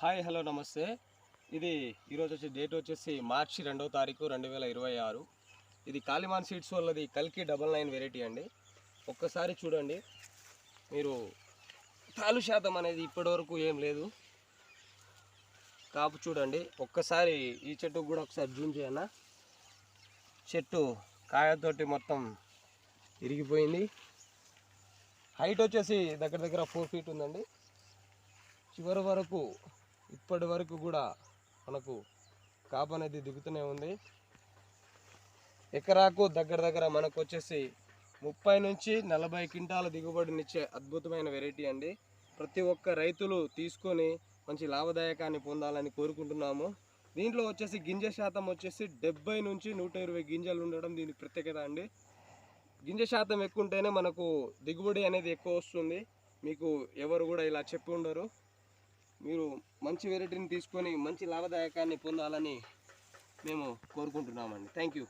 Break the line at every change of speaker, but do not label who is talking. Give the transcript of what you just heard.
Hi hello నమస్తే. ఇది ఈరోజు డేట్ వచ్చేసి మార్చి 2వ తారీఖు 2026. ఇది కాళీమాన్ సీడ్స్ వాళ్ళది కల్కి 99 వెరైటీ అండి. ఒక్కసారి చూడండి, మీరు తాలు శాతం అనేది ఇప్పటివరకు ఏం లేదు. కాపు చూడండి ఒక్కసారి, ఈ చెట్టుకు కూడా ఒకసారి జూమ్ చేయన్న. చెట్టు కాయతోటి మొత్తం ఇరిగిపోయింది. హైట్ వచ్చేసి దగ్గర 4 ఫీట్ ఉందండి. చివరి వరకు ఇప్పటి వరకు కూడా మనకు కాపు అనేది దిగుతూనే ఉంది. ఎకరాకు దగ్గర మనకు వచ్చేసి 30 నుంచి 40 క్వింటాల దిగుబడినిచ్చే అద్భుతమైన వెరైటీ అండి. ప్రతి ఒక్క రైతులు తీసుకొని మంచి లాభదాయకాన్ని పొందాలని కోరుకుంటున్నాము. దీంట్లో వచ్చేసి గింజ శాతం వచ్చేసి 70 నుంచి 120 గింజలు ఉండడం దీని ప్రత్యేకత అండి. గింజ శాతం ఎక్కువ ఉంటేనే మనకు దిగుబడి అనేది ఎక్కువ వస్తుంది. మీకు ఎవరు కూడా ఇలా చెప్పి ఉండరు. మీరు మంచి వెరైటీని తీసుకొని మంచి లాభదాయకాన్ని పొందాలని మేము కోరుకుంటున్నామండి. Thank you.